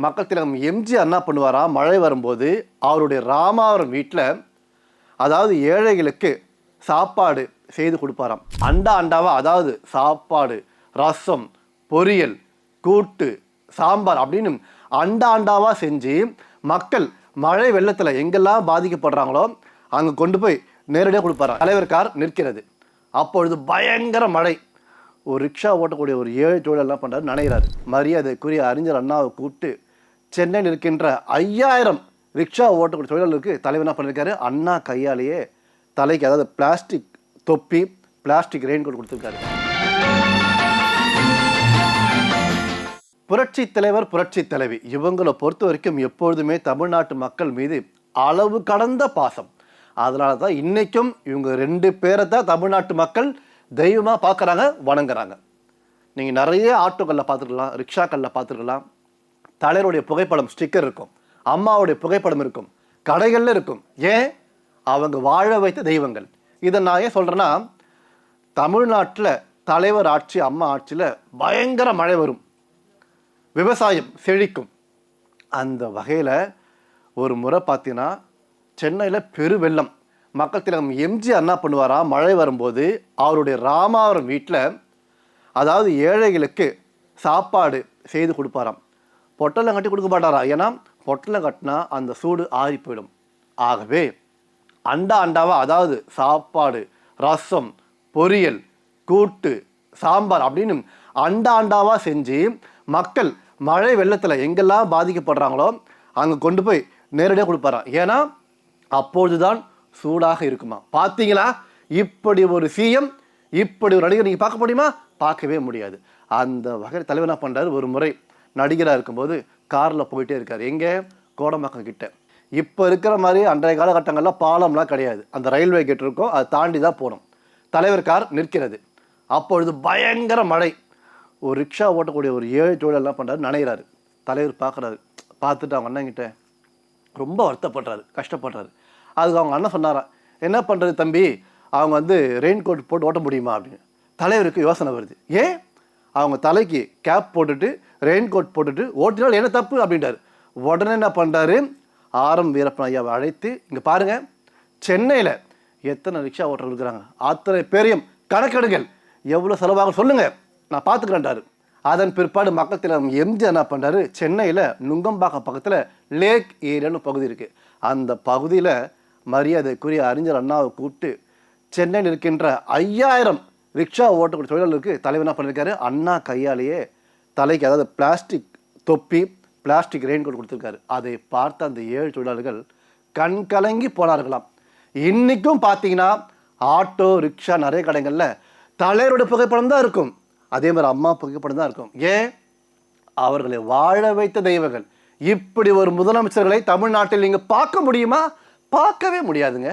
மக்கள் திலகம் எம்ஜிஆர் என்ன பண்ணுவாரா, மழை வரும்போது அவருடைய ராமாவரம் வீட்டில் அதாவது ஏழைகளுக்கு சாப்பாடு செய்து கொடுப்பாராம். அண்டா அண்டாவா, அதாவது சாப்பாடு, ரசம், பொரியல், கூட்டு, சாம்பார் அப்படின்னு அண்டா அண்டாவா செஞ்சு மக்கள் மழை வெள்ளத்தில் எங்கெல்லாம் பாதிக்கப்படுறாங்களோ அங்கே கொண்டு போய் நேரடியாக கொடுப்பாராம். தலைவர் கார் நிற்கிறது. அப்பொழுது பயங்கர மழை. ஒரு ரிக்ஷா ஓட்டக்கூடிய ஒரு ஏழை தொழில் என்ன பண்ணுறாரு, நனைகிறாரு. மரியாதைக்குரிய அறிஞர் அண்ணாவை கூப்பிட்டு சென்னையில் இருக்கின்ற 5000 ரிக்ஷா ஓட்டக்கூடிய தொழிலாளருக்கு தலைவர் என்ன பண்ணியிருக்காரு, அண்ணா கையாலேயே தலைக்கு அதாவது பிளாஸ்டிக் தொப்பி, பிளாஸ்டிக் ரெயின் கோட் கொடுத்துருக்காரு. புரட்சி தலைவர், புரட்சி தலைவி இவங்களை பொறுத்த வரைக்கும் எப்பொழுதுமே தமிழ்நாட்டு மக்கள் மீது அளவு கடந்த பாசம். அதனால தான் இன்றைக்கும் இவங்க 2 பேரை தான் தமிழ்நாட்டு மக்கள் தெய்வமாக பார்க்குறாங்க, வணங்குறாங்க. நீங்கள் நிறைய ஆட்டோக்களில் பார்த்துருக்கலாம், ரிக்ஷாக்களில் பார்த்துருக்கலாம். தலைவருடைய புகைப்படம் ஸ்டிக்கர் இருக்கும், அம்மாவுடைய புகைப்படம் இருக்கும், கடைகளில் இருக்கும். ஏன்? அவங்க வாழ வைத்த தெய்வங்கள். இதை நான் ஏன் சொல்கிறேன்னா, தமிழ்நாட்டில் தலைவர் ஆட்சி, அம்மா ஆட்சியில் பயங்கர மழை வரும், விவசாயம் செழிக்கும். அந்த வகையில் ஒரு முறை பார்த்தீங்கன்னா சென்னையில் பெரு வெள்ளம். மக்கள் திலகம் எம்ஜிஆர் என்ன பண்ணுவாரா, மழை வரும்போது அவருடைய ராமாவரம் வீட்டில் அதாவது ஏழைகளுக்கு சாப்பாடு செய்து கொடுப்பாராம். பொட்டலம் கட்டி கொடுக்க மாட்டாரா, ஏன்னா பொட்டலம் கட்டினா அந்த சூடு ஆறி போயிடும். ஆகவே அண்டா அண்டாவா, அதாவது சாப்பாடு, ரசம், பொரியல், கூட்டு, சாம்பார் அப்படின்னு அண்டா அண்டாவா செஞ்சு மக்கள் மழை வெள்ளத்தில் எங்கெல்லாம் பாதிக்கப்படுறாங்களோ அங்கே கொண்டு போய் நேரடியாக கொடுப்பாராம். ஏன்னா அப்பொழுதுதான் சூடாக இருக்குமா. பார்த்தீங்களா, இப்படி ஒரு சிஎம், இப்படி ஒரு நடிகர் நீங்கள் பார்க்க முடியுமா? பார்க்கவே முடியாது. அந்த வகையில் தலைவர் என்ன பண்ணுறாரு, ஒரு முறை நடிகராக இருக்கும்போது காரில் போயிட்டே இருக்கார். எங்கே? கோடம்பாக்கம் கிட்ட. இப்போ இருக்கிற மாதிரி அன்றைய காலகட்டங்களில் பாலம்லாம் கிடையாது. அந்த ரயில்வே கேட் இருக்கும், அதை தாண்டி தான் போகணும். தலைவர் கார் நிற்கிறது. அப்பொழுது பயங்கர மழை. ஒரு ரிக்ஷா ஓட்டக்கூடிய ஒரு ஏழை தொழில் என்ன பண்ணுறாரு, நனைகிறாரு. தலைவர் பார்க்குறாரு. பார்த்துட்டு அவங்க அண்ணங்கிட்ட ரொம்ப வருத்தப்படுறாரு, கஷ்டப்படுறாரு. அதுக்கு அவங்க அண்ணன் சொன்னாராம், என்ன பண்ணுறது தம்பி, அவங்க ரெயின் கோட் போட்டு ஓட்ட முடியுமா அப்படின்னு. தலைவருக்கு யோசனை வருது. ஏன்? அவங்க தலைக்கு கேப் போட்டுட்டு ரெயின் கோட் போட்டுட்டு ஓட்டினால் என்ன தப்பு அப்படின்றாரு. உடனே என்ன பண்ணுறாரு, ஆரம் வீரப்பன் ஐயாவை அழைத்து, இங்கே பாருங்கள், சென்னையில் எத்தனை ரிக்ஷா ஓட்டர் இருக்கிறாங்க, அத்தனை பேரையும் கணக்கெடுங்கள், எவ்வளோ செலவாகும் சொல்லுங்கள், நான் பார்த்துக்கிறேன்டாரு. அதன் பிற்பாடு மக்கள் திலகம் எம்ஜிஆர் என்ன பண்ணுறாரு, சென்னையில் நுங்கம்பாக்கம் பக்கத்தில் லேக் ஏரியான்னு பகுதி இருக்குது. அந்த பகுதியில் மரியாதைக்குரிய அறிஞர் அண்ணாவை கூப்பிட்டு சென்னையில் இருக்கின்ற 5000 ரிக்ஷா ஓட்டக்கூடிய தொழிலாளருக்கு தலைவர் என்ன பண்ணியிருக்காரு, அண்ணா கையாலேயே தலைக்கு அதாவது பிளாஸ்டிக் தொப்பி, பிளாஸ்டிக் ரெயின் கோட் கொடுத்துருக்காரு. அதை பார்த்த அந்த 7 தொழிலாளர்கள் கண் கலங்கி போனார்களாம். இன்றைக்கும் பார்த்தீங்கன்னா ஆட்டோ, ரிக்ஷா நிறைய கடைகளில் தலைவருடைய புகைப்படம் தான் இருக்கும், அதே மாதிரி அம்மா புகைப்படம் தான் இருக்கும். ஏன்? அவர்களை வாழ வைத்த தெய்வங்கள். இப்படி ஒரு முதலமைச்சர்களை தமிழ்நாட்டில் நீங்கள் பார்க்க முடியுமா? பார்க்கவே முடியாதுங்க.